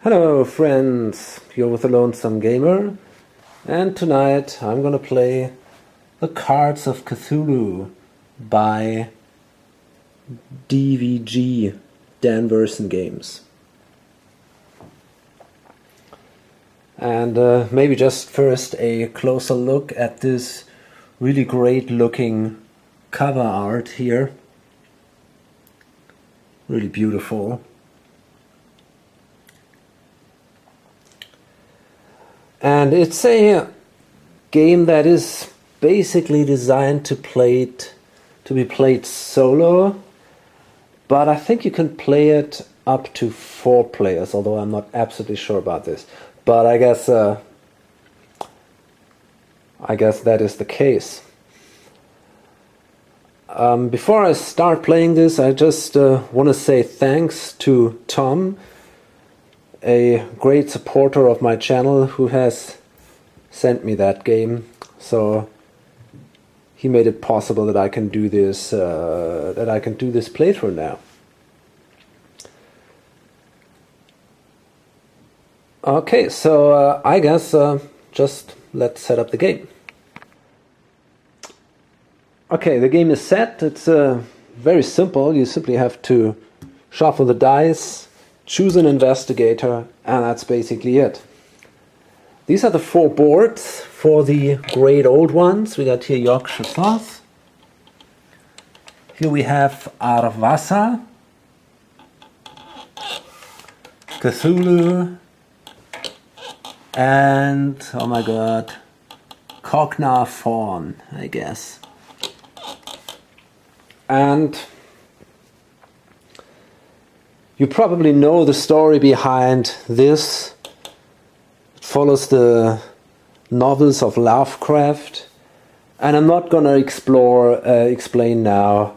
Hello friends, you're with the Lonesome Gamer, and tonight I'm gonna play the Cards of Cthulhu by DVG, Dan Versen Games. And maybe just first a closer look at this really great looking cover art here. Really beautiful. And it's a game that is basically designed to be played solo, but I think you can play it up to 4 players, although I'm not absolutely sure about this. But I guess that is the case. Before I start playing this, I just want to say thanks to Tom, a great supporter of my channel, who has sent me that game. So he made it possible that I can do this playthrough now. Okay, so I guess just let's set up the game. Okay, the game is set. It's very simple. You simply have to shuffle the dice, choose an investigator, and that's basically it. These are the 4 boards for the great old ones. We got here Yorkshire Sloth. Here we have Arvasa, Cthulhu, and, oh my god, Cognar Fawn, I guess. And you probably know the story behind this. It follows the novels of Lovecraft, and I'm not going to explain now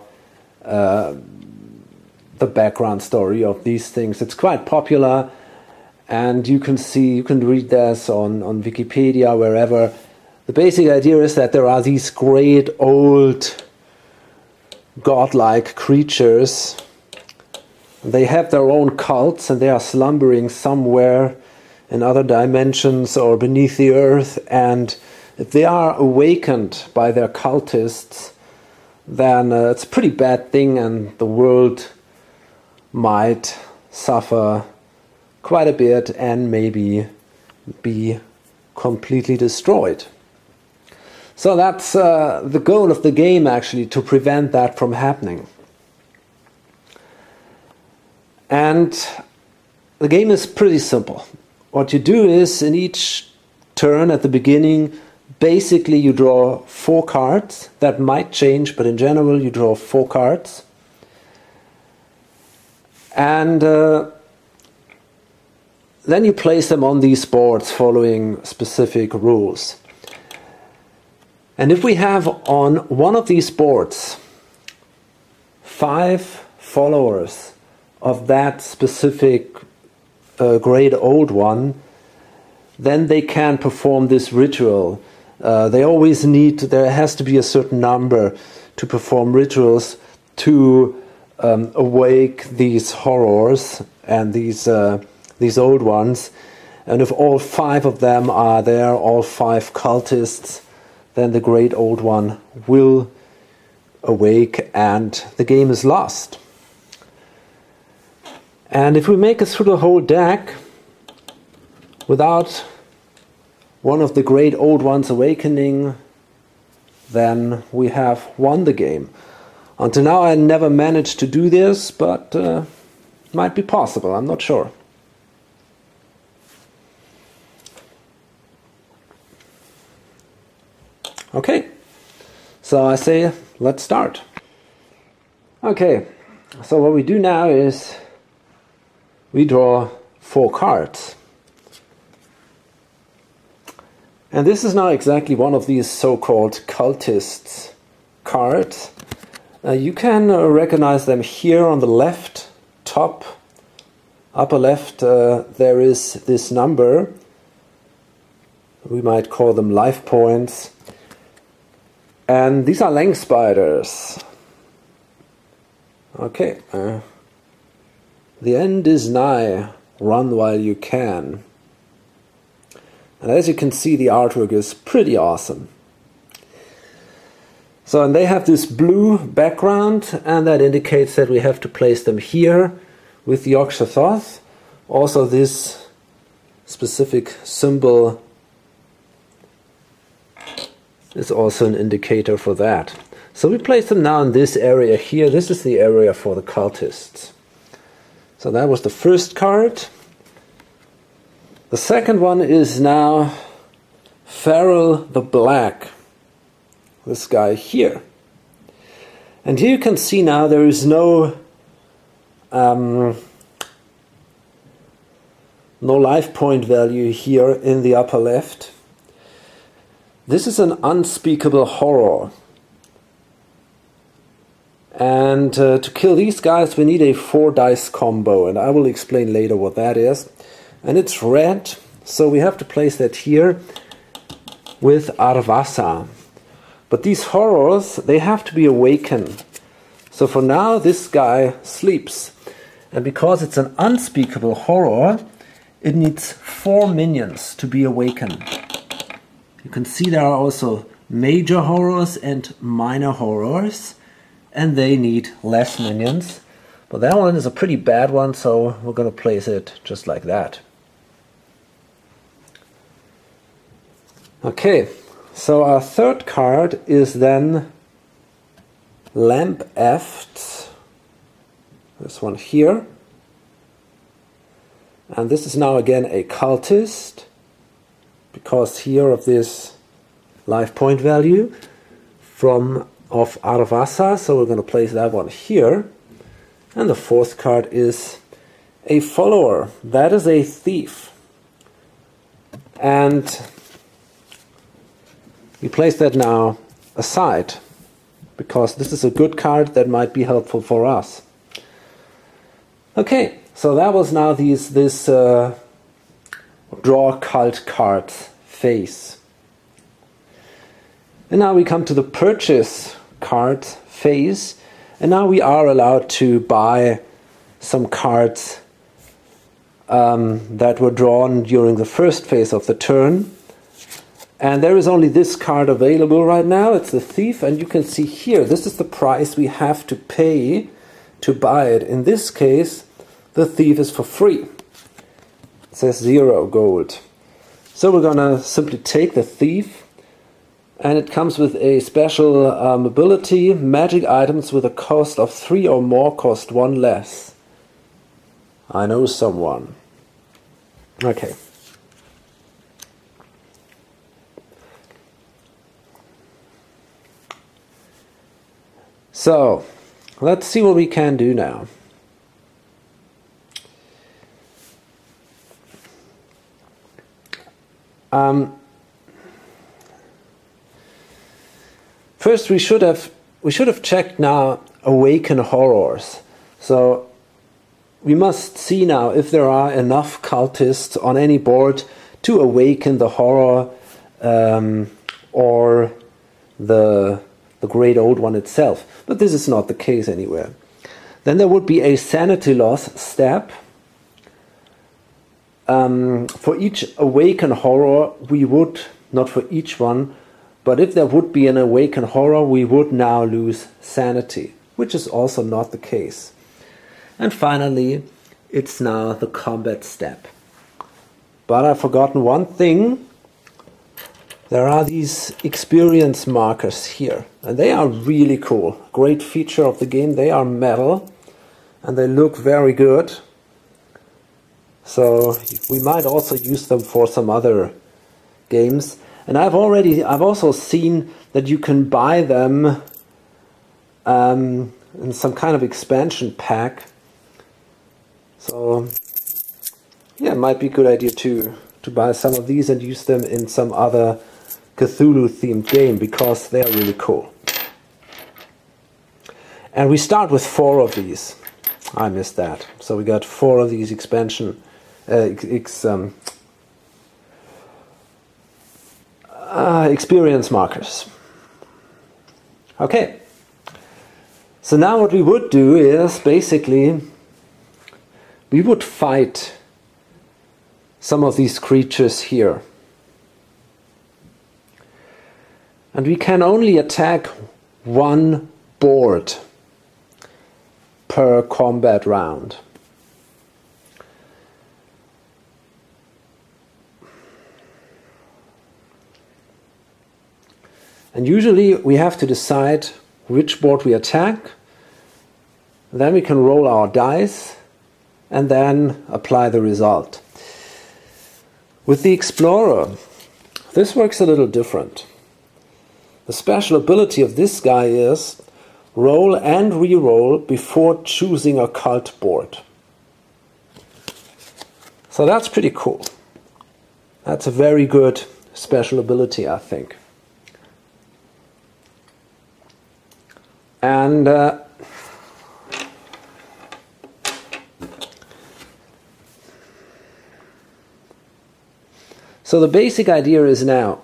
the background story of these things. It's quite popular, and you can read this on Wikipedia, wherever. The basic idea is that there are these great old godlike creatures. They have their own cults, and they are slumbering somewhere in other dimensions or beneath the earth, and if they are awakened by their cultists, then it's a pretty bad thing, and the world might suffer quite a bit and maybe be completely destroyed. So that's the goal of the game, actually, to prevent that from happening. And the game is pretty simple. What you do is, in each turn at the beginning, basically you draw 4 cards. That might change, but in general you draw 4 cards. And then you place them on these boards following specific rules. And if we have on one of these boards 5 followers of that specific great old one, then they can perform this ritual. There has to be a certain number to perform rituals to awake these horrors and these old ones. And if all 5 of them are there, all 5 cultists, then the great old one will awake and the game is lost. And if we make it through the whole deck without one of the great old ones awakening, then we have won the game. Until now I never managed to do this, but it might be possible, I'm not sure. Okay, so I say let's start. Okay, so what we do now is we draw 4 cards. And this is not exactly one of these so-called cultists cards. You can recognize them here on the left top, upper left. There is this number. We might call them life points. And these are lang spiders. Okay. The end is nigh. run while you can. And as you can see, the artwork is pretty awesome. So, and they have this blue background, and that indicates that we have to place them here with the Yog-Sothoth. Also, this specific symbol is also an indicator for that. So we place them now in this area here. This is the area for the cultists. So that was the first card. The second one is now Feral the Black. This guy here. And here you can see now there is no life point value here in the upper left. This is an unspeakable horror. And to kill these guys we need a 4 dice combo, and I will explain later what that is. And it's red, so we have to place that here with Arvasa. But these horrors, they have to be awakened. So for now this guy sleeps. And because it's an unspeakable horror, it needs 4 minions to be awakened. You can see there are also major horrors and minor horrors, and they need less minions. But that one is a pretty bad one, so we're going to place it just like that. Okay, so our third card is then Lamp Eft. This one here. And this is now again a cultist, because here of this life point value of Arvasa, so we're going to place that one here. And the fourth card is a follower. That is a thief. And we place that now aside, because this is a good card that might be helpful for us. Okay, so that was now this draw cult cards phase. And now we come to the purchase card phase, and now we are allowed to buy some cards that were drawn during the first phase of the turn. And there is only this card available right now. It's the Thief, and you can see here, this is the price we have to pay to buy it. In this case, the Thief is for free. It says 0 gold. So we're gonna simply take the Thief, and it comes with a special ability. Magic items with a cost of 3 or more cost 1 less. I know someone. Okay. So, let's see what we can do now. First, we should have checked now awaken horrors. So we must see now if there are enough cultists on any board to awaken the horror or the great old one itself. But this is not the case anywhere. Then there would be a sanity loss step. For each awaken horror, we would, not for each one, but if there would be an awaken horror, we would now lose sanity, which is also not the case. And finally, it's now the combat step. But I've forgotten one thing. There are these experience markers here, and they are really cool. Great feature of the game. They are metal, and they look very good. So we might also use them for some other games. And I've also seen that you can buy them in some kind of expansion pack. So yeah, it might be a good idea to buy some of these and use them in some other Cthulhu themed game, because they are really cool. And we start with 4 of these. I missed that. So we got 4 of these expansion experience markers. Okay. So now what we would do is basically we would fight some of these creatures here. And we can only attack one board per combat round. And usually we have to decide which board we attack. Then we can roll our dice and then apply the result. With the Explorer, this works a little different. The special ability of this guy is roll and re-roll before choosing a cult board. So that's pretty cool. That's a very good special ability, I think. And so the basic idea is now,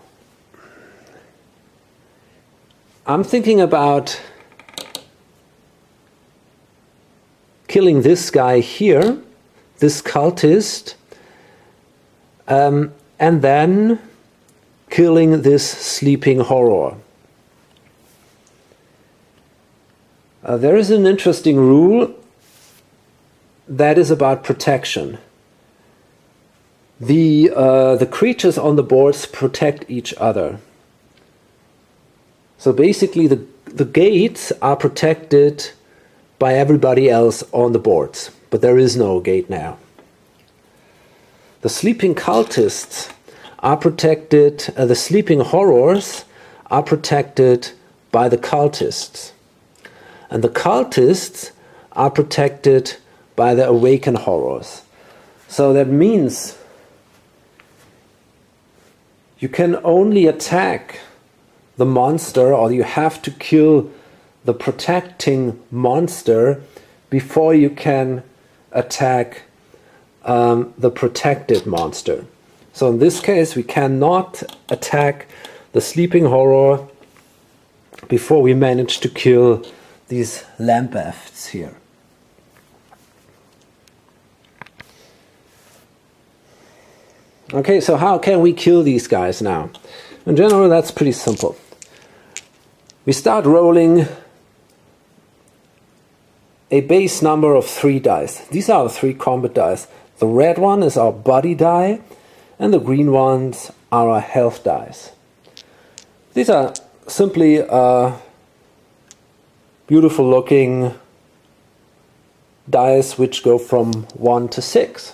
I'm thinking about killing this guy here, this cultist, and then killing this sleeping horror. There is an interesting rule that is about protection. The creatures on the boards protect each other. So basically the gates are protected by everybody else on the boards, but there is no gate now. The sleeping cultists are protected, the sleeping horrors are protected by the cultists. And the cultists are protected by the awakened horrors. So that means you can only attack the monster, or you have to kill the protecting monster before you can attack the protected monster. So in this case, we cannot attack the sleeping horror before we manage to kill these lambeths here. Okay, so how can we kill these guys now? In general, that's pretty simple. We start rolling a base number of 3 dice. These are the 3 combat dice. The red one is our body die, and the green ones are our health dice. These are simply beautiful looking dice which go from 1 to 6.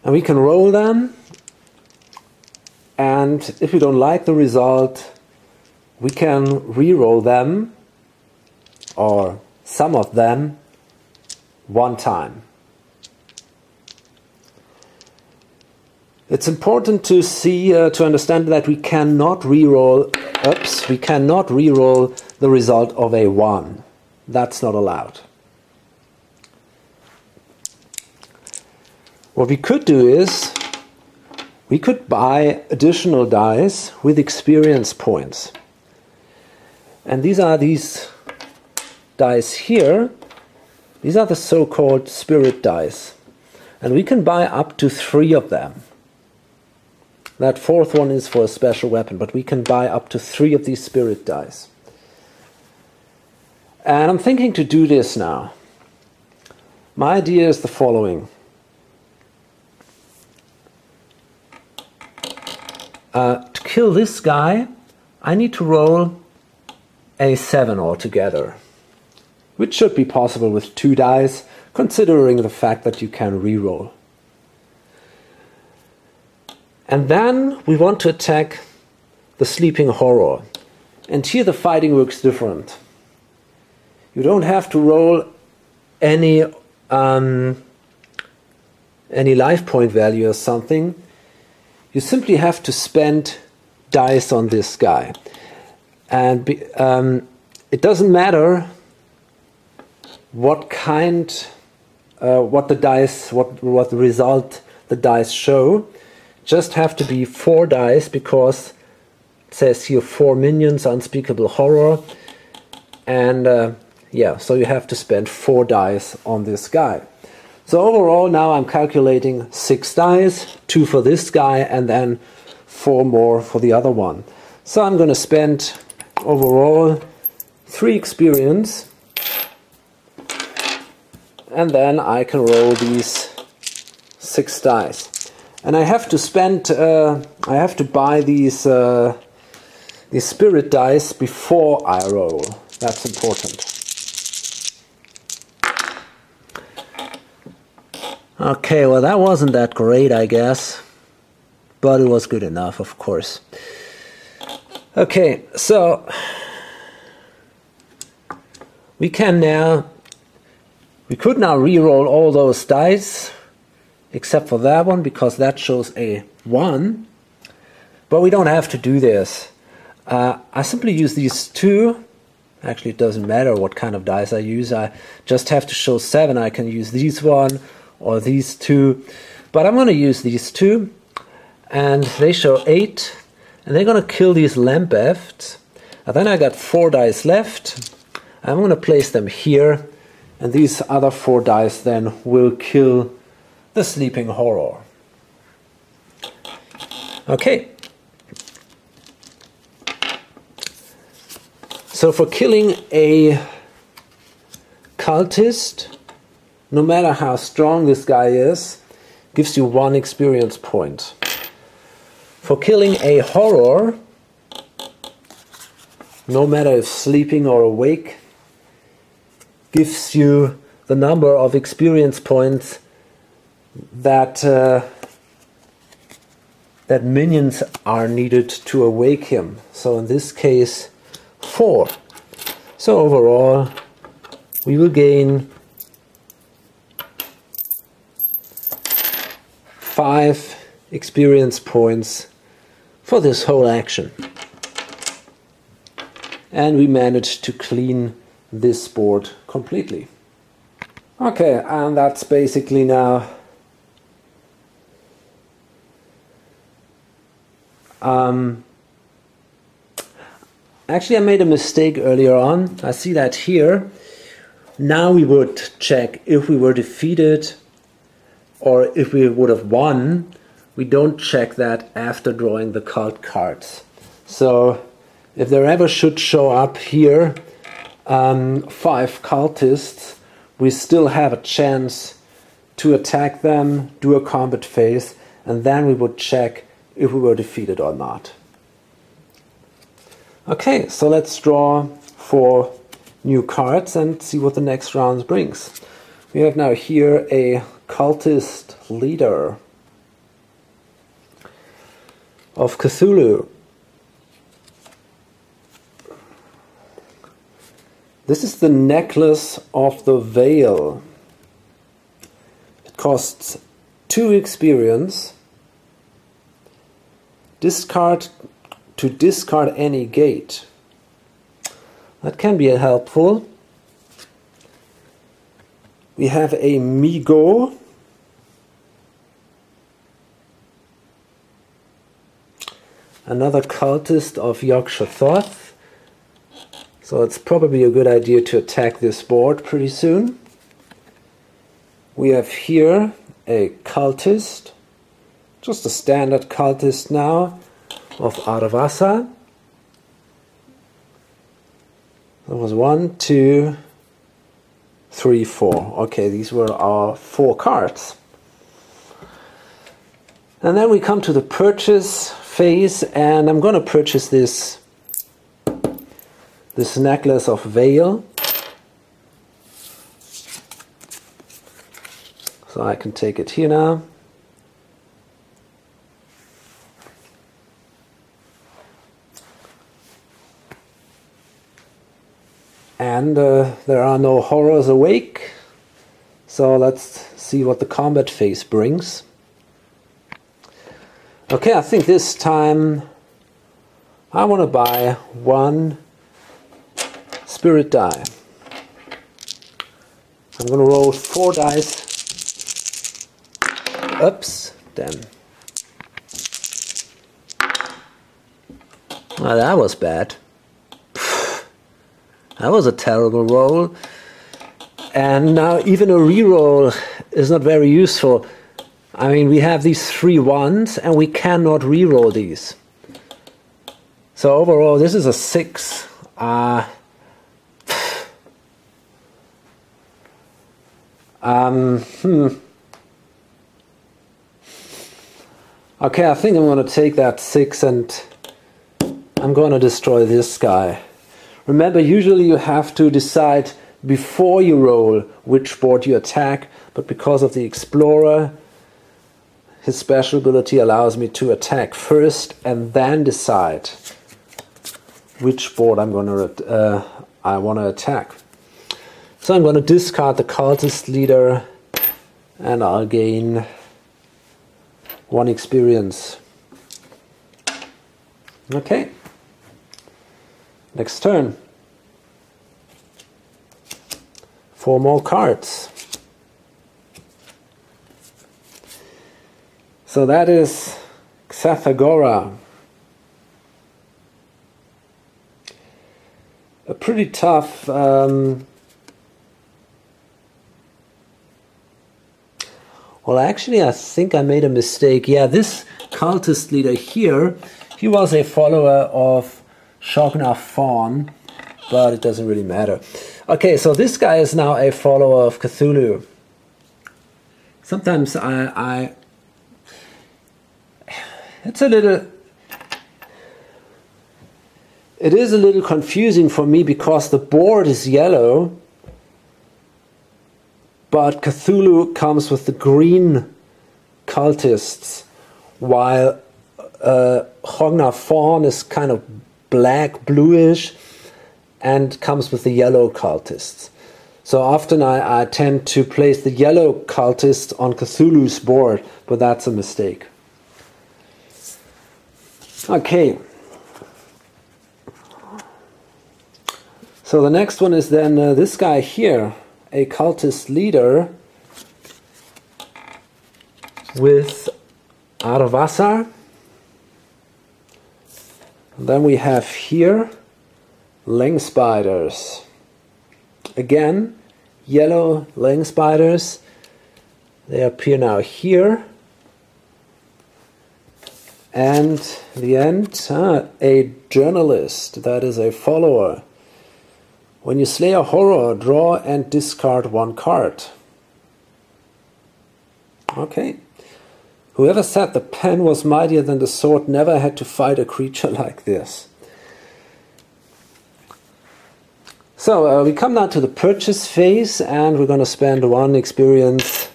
And we can roll them, and if we don't like the result, we can re-roll them, or some of them, 1 time. It's important to see, to understand that we cannot re-roll. We cannot re-roll the result of a 1. That's not allowed. What we could do is, we could buy additional dice with experience points. And these are these dice here. These are the so-called spirit dice. And we can buy up to 3 of them. That 4th one is for a special weapon, but we can buy up to 3 of these spirit dice. And I'm thinking to do this now. My idea is the following. To kill this guy, I need to roll a 7 altogether, which should be possible with 2 dice, considering the fact that you can re-roll. And then we want to attack the sleeping horror. And here the fighting works different. You don't have to roll any life point value or something. You simply have to spend dice on this guy. And it doesn't matter what kind, what the result the dice show. Just have to be 4 dice, because it says here 4 minions, unspeakable horror. And yeah, so you have to spend 4 dice on this guy. So overall now I'm calculating 6 dice, 2 for this guy and then 4 more for the other one. So I'm going to spend overall 3 experience, and then I can roll these 6 dice. And I have to spend, I have to buy these spirit dice before I roll. That's important. Okay, well that wasn't that great, I guess, but it was good enough, of course. Okay, so we could now re-roll all those dice, except for that one, because that shows a 1, but we don't have to do this. I simply use these 2. Actually, it doesn't matter what kind of dice I use. I just have to show 7. I can use these 1 or these 2, but I'm going to use these 2, and they show 8, and they're going to kill these Lambeths. And then I got 4 dice left. I'm going to place them here, and these other 4 dice then will kill the sleeping horror. Okay. So for killing a cultist, no matter how strong this guy is, gives you 1 experience point. For killing a horror, no matter if sleeping or awake, gives you the number of experience points that that minions are needed to awake him. So in this case, 4. So overall, we will gain 5 experience points for this whole action. And we managed to clean this board completely. Okay, and that's basically now actually I made a mistake earlier on. I see that here. Now we would check if we were defeated or if we would have won. We don't check that after drawing the cult cards. So if there ever should show up here 5 cultists, we still have a chance to attack them, do a combat phase, and then we would check if we were defeated or not. Okay, so let's draw 4 new cards and see what the next round brings. We have now here a cultist leader of Cthulhu. This is the necklace of the veil. It costs 2 experience. Discard to discard any gate. That can be helpful. We have a Migo. Another cultist of Yog-Sothoth. So it's probably a good idea to attack this board pretty soon. We have here a cultist, just a standard cultist now, of Aravasa. There was 1, 2, 3, 4. Okay, these were our 4 cards. And then we come to the purchase phase, and I'm going to purchase this necklace of veil. So I can take it here now. And there are no horrors awake. So let's see what the combat phase brings. Okay, I think this time I want to buy 1 spirit die. I'm going to roll 4 dice. Oops, damn. Oh, that was bad. That was a terrible roll. And now even a reroll is not very useful. I mean, we have these 3 ones and we cannot reroll these. So overall, this is a 6. Okay, I think I'm going to take that 6 and I'm going to destroy this guy. Remember, usually you have to decide before you roll which board you attack, but because of the Explorer, his special ability allows me to attack first and then decide which board I want to attack. So I'm going to discard the cultist leader and I'll gain 1 experience. Okay. Next turn. 4 more cards. So that is Xathagora. A pretty tough well, actually, I think I made a mistake. Yeah, this cultist leader here, he was a follower of Shognar Fawn, but it doesn't really matter. Okay, so this guy is now a follower of Cthulhu. Sometimes it is a little confusing for me because the board is yellow, but Cthulhu comes with the green cultists, while Shognar Fawn is kind of black, bluish, and comes with the yellow cultists. So often I tend to place the yellow cultist on Cthulhu's board, but that's a mistake. Okay. So the next one is then this guy here, a cultist leader with Arvasar. Then we have here Lang spiders. Again, yellow Lang spiders. They appear now here. And the end, a journalist, that is a follower. When you slay a horror, draw and discard 1 card. Okay. Whoever said the pen was mightier than the sword never had to fight a creature like this. So we come now to the purchase phase, and we're going to spend 1 experience,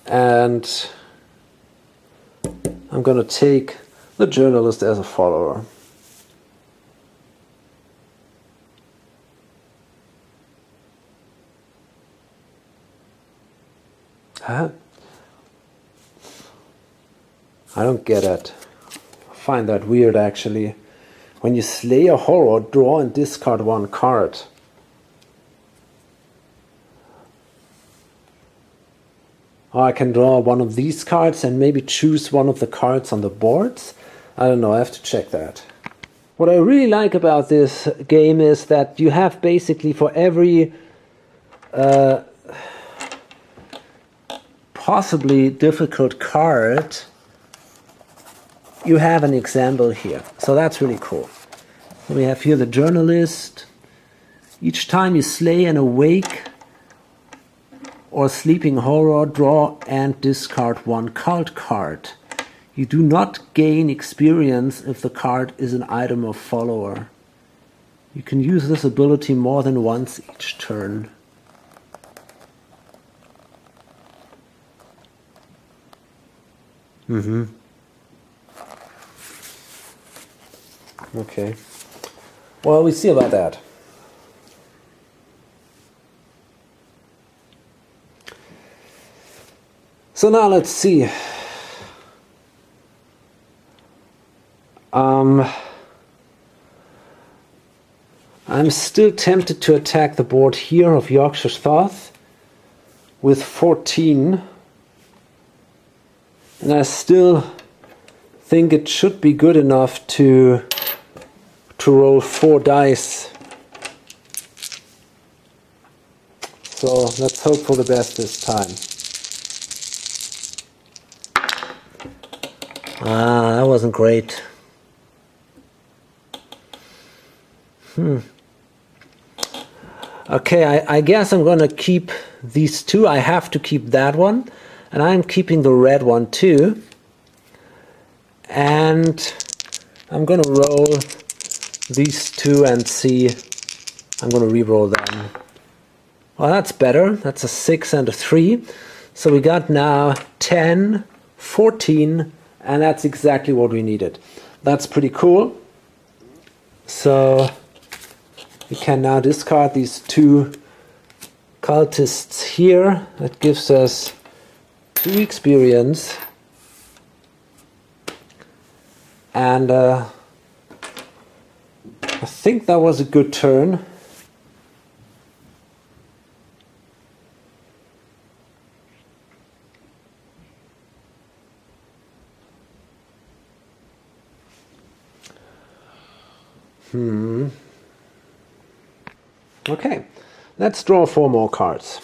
and I'm going to take the journalist as a follower. Huh? I don't get it. I find that weird, actually. When you slay a horror, draw and discard 1 card. Or I can draw one of these cards and maybe choose one of the cards on the boards. I don't know, I have to check that. What I really like about this game is that you have basically for every possibly difficult card, you have an example here. So that's really cool. We have here the journalist. Each time you slay an awake or sleeping horror, draw and discard 1 cult card. You do not gain experience if the card is an item of follower. You can use this ability more than once each turn. Okay. Well, we see about that. So now let's see. I'm still tempted to attack the board here of Yorkshire Thoth with 14. And I still think it should be good enough to roll 4 dice. So let's hope for the best this time. Ah, that wasn't great. Okay, I guess I'm gonna keep these two. I have to keep that one, and I'm keeping the red one too. And I'm gonna roll these two and see. I'm gonna re-roll them. Well, that's better. That's a 6 and a 3. So we got now 10, 14, and that's exactly what we needed. That's pretty cool. So we can now discard these two cultists here. That gives us 2 experience. And I think that was a good turn. Okay, let's draw 4 more cards.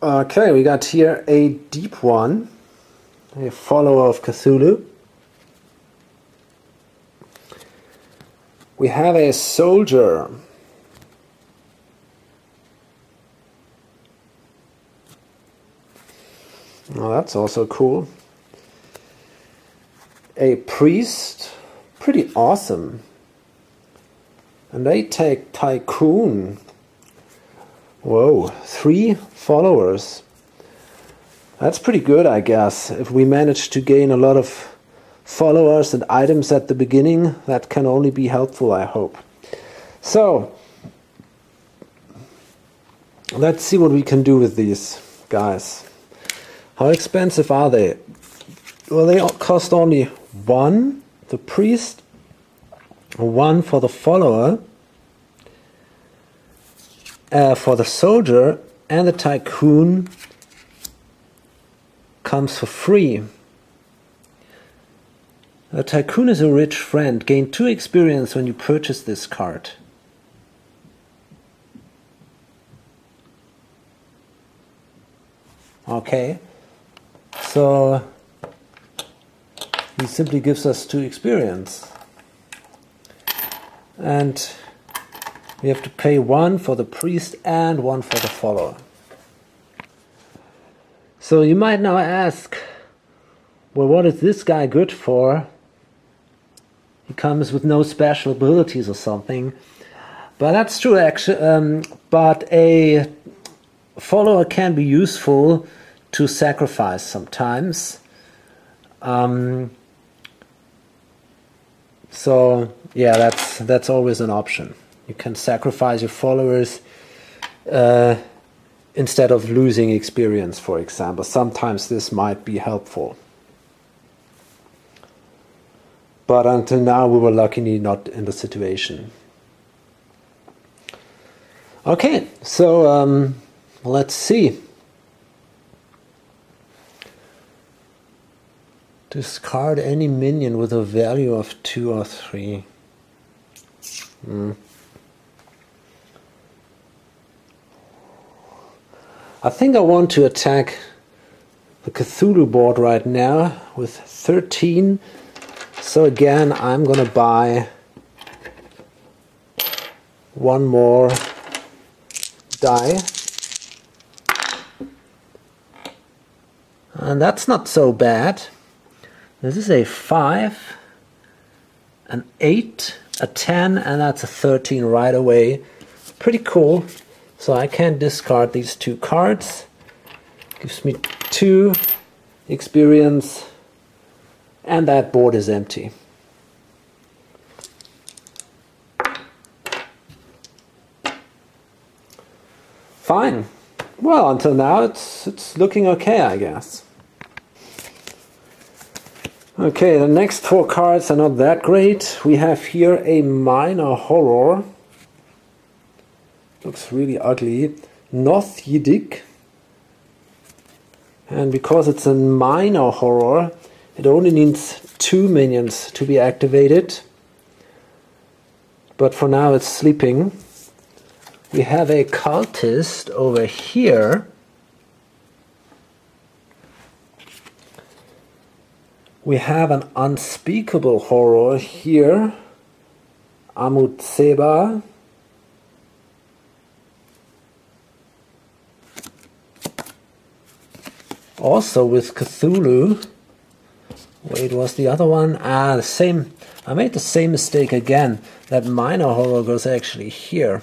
Okay, we got here a deep one, a follower of Cthulhu. We have a soldier. Oh, that's also cool. A priest, pretty awesome. And they take Tycoon. Whoa, 3 followers. That's pretty good, I guess. If we manage to gain a lot of followers and items at the beginning, that can only be helpful, I hope. So, let's see what we can do with these guys. How expensive are they? Well, they cost only 1, the priest, 1 for the follower, for the soldier, and the Tycoon comes for free. The Tycoon is a rich friend. Gain 2 experience when you purchase this card. Okay, so he simply gives us 2 experience. And we have to pay 1 for the priest and 1 for the follower. So you might now ask, well, what is this guy good for? He comes with no special abilities or something. But that's true, actually. But a follower can be useful to sacrifice sometimes. So yeah, that's always an option. You can sacrifice your followers instead of losing experience, for example. Sometimes this might be helpful. But until now we were luckily not in the situation. Okay, so let's see. Discard any minion with a value of 2 or 3. I think I want to attack the Cthulhu board right now with 13. So again, I'm gonna buy 1 more die. And that's not so bad. This is a 5, an 8, a 10, and that's a 13 right away. Pretty cool. So I can discard these 2 cards. Gives me 2 experience, and that board is empty. Fine. Well, until now it's looking okay, I guess. Okay, the next 4 cards are not that great. We have here a minor horror. Looks really ugly. Noth Yidik. And because it's a minor horror, it only needs 2 minions to be activated. But for now it's sleeping. We have a cultist over here. We have an unspeakable horror here. Amut Seba. Also with Cthulhu. Wait, was the other one? Ah, the same. I made the same mistake again. That minor horror goes actually here.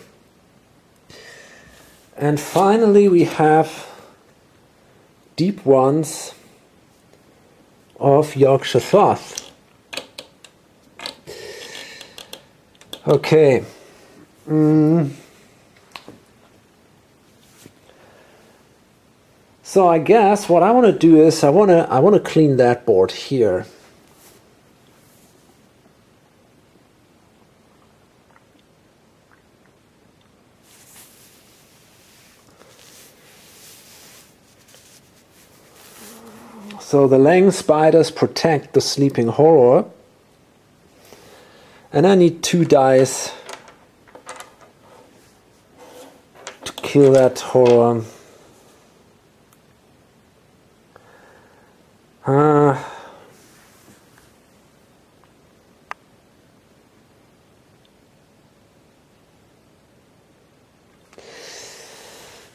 And finally we have Deep Ones of Yorkshire Thoth. Okay. So I guess what I want to do is I want to clean that board here. So the Lang spiders protect the sleeping horror. And I need 2 dice to kill that horror.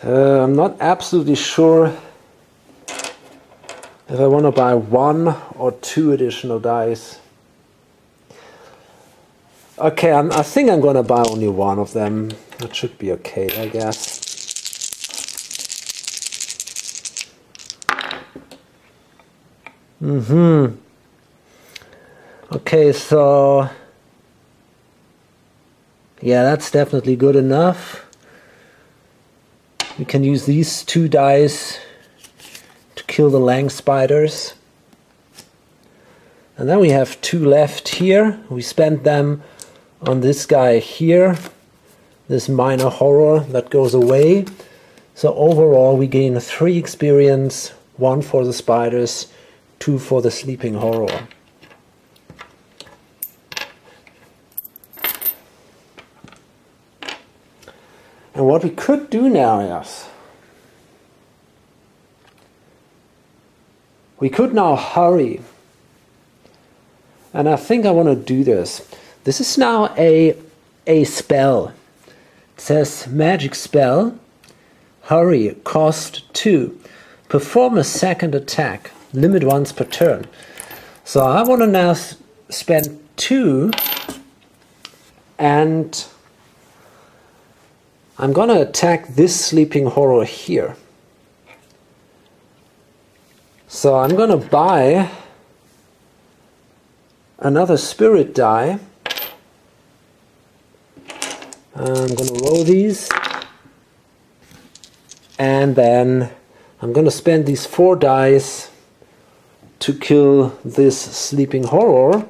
I'm not absolutely sure if I want to buy 1 or 2 additional dice. Okay, I think I'm going to buy only 1 of them. That should be okay, I guess. Okay, so yeah, that's definitely good enough. We can use these 2 dice to kill the Lang spiders. And then we have 2 left here. We spent them on this guy here, this minor horror that goes away. So overall we gain 3 experience, 1 for the spiders, 2 for the sleeping horror. And what we could do now is we could now hurry. And I think I want to do this. This is now a spell. It says magic spell, hurry, cost 2. Perform a second attack, limit once per turn. So I want to now spend 2 and I'm going to attack this sleeping horror here. So I'm going to buy another spirit die. I'm going to roll these. And then I'm going to spend these 4 dice to kill this sleeping horror.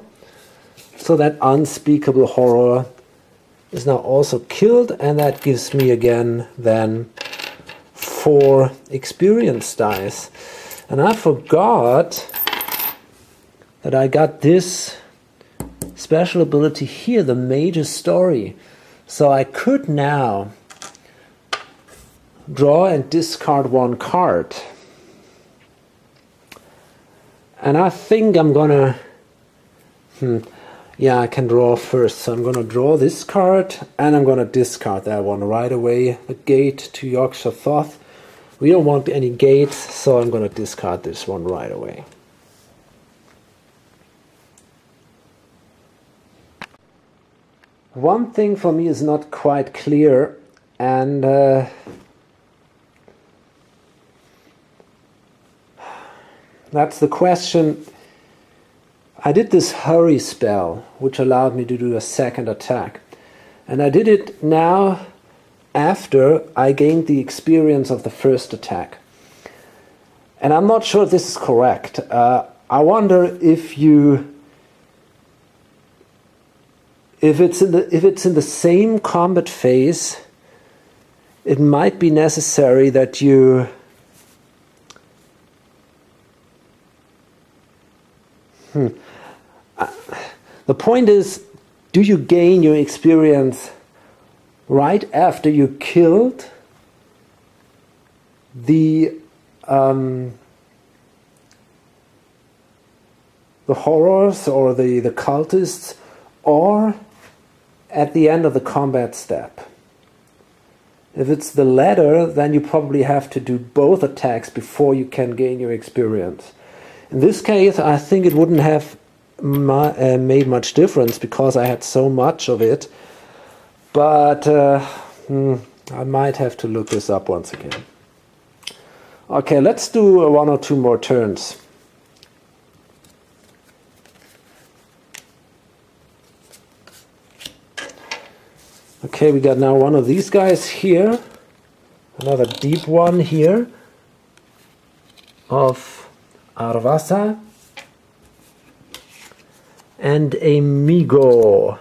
So that unspeakable horror is now also killed, and that gives me again then 4 experience dice. And I forgot that I got this special ability here, the Mage's Story. So I could now draw and discard 1 card. And I think I'm gonna yeah, I can draw first. So I'm going to draw this card and I'm going to discard that one right away. The gate to Yorkshire Thoth. We don't want any gates, so I'm going to discard this one right away. One thing for me is not quite clear, and that's the question. I did this hurry spell, which allowed me to do a second attack. And I did it now after I gained the experience of the first attack. And I'm not sure if this is correct. I wonder if it's in the same combat phase, it might be necessary that you the point is, do you gain your experience right after you killed the horrors or the cultists, or at the end of the combat step. If it's the latter, then you probably have to do both attacks before you can gain your experience. In this case, I think it wouldn't have made much difference because I had so much of it, but I might have to look this up once again. Okay, let's do 1 or 2 more turns. Okay, we got now one of these guys here, another deep one here of Arvasa, and a Migo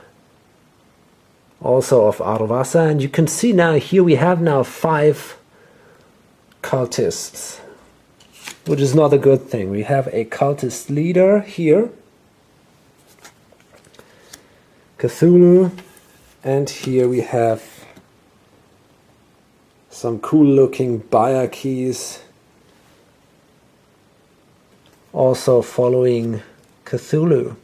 also of Arvasa. And you can see now here we have now 5 cultists, which is not a good thing. We have a cultist leader here, Cthulhu, and here we have some cool looking Bayer keys also following Cthulhu.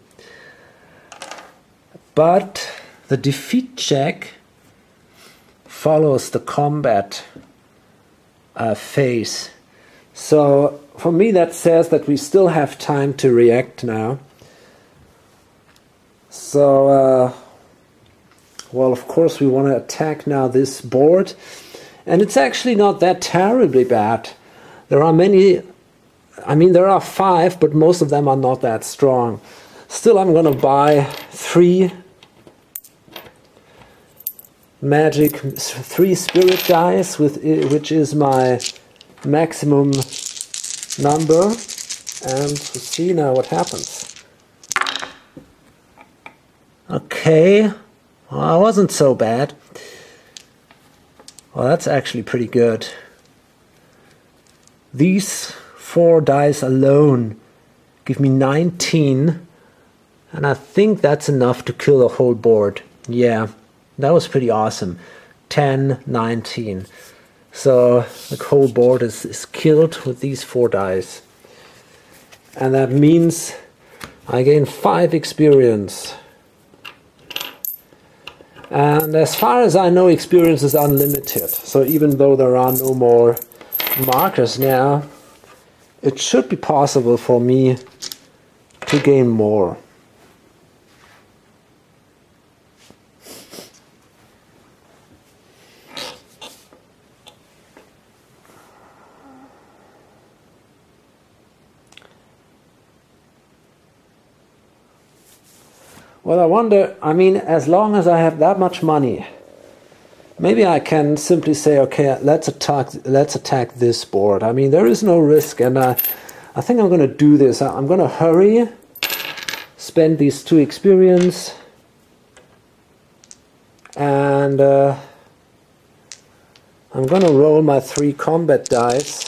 But the defeat check follows the combat phase. So for me that says that we still have time to react now. So well, of course we want to attack now this board, and it's actually not that terribly bad. There are many, I mean there are 5, but most of them are not that strong. Still, I'm gonna buy 3 spirit dice, which is my maximum number, and we'll see now what happens. Okay. Well, it wasn't so bad. Well, that's actually pretty good. These 4 dice alone give me 19, and I think that's enough to kill the whole board. Yeah, that was pretty awesome. 10, 19. So the whole board is killed with these 4 dice. And that means I gain 5 experience. And as far as I know, experience is unlimited. So even though there are no more markers now, it should be possible for me to gain more. Well, I wonder, I mean, as long as I have that much money, maybe I can simply say, okay, let's attack this board. I mean, there is no risk, and I think I'm going to do this. I'm going to hurry, spend these 2 experience, and I'm going to roll my 3 combat dice.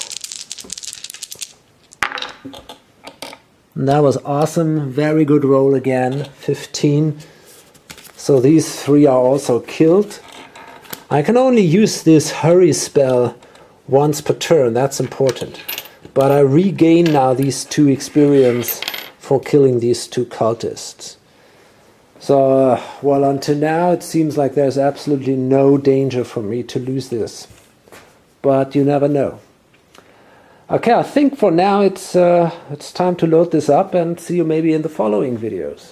And that was awesome, very good roll again, 15. So these 3 are also killed. I can only use this hurry spell once per turn, that's important. But I regain now these 2 experience for killing these 2 cultists. So, well, until now it seems like there's absolutely no danger for me to lose this. But you never know. Okay, I think for now it's time to load this up and see you maybe in the following videos.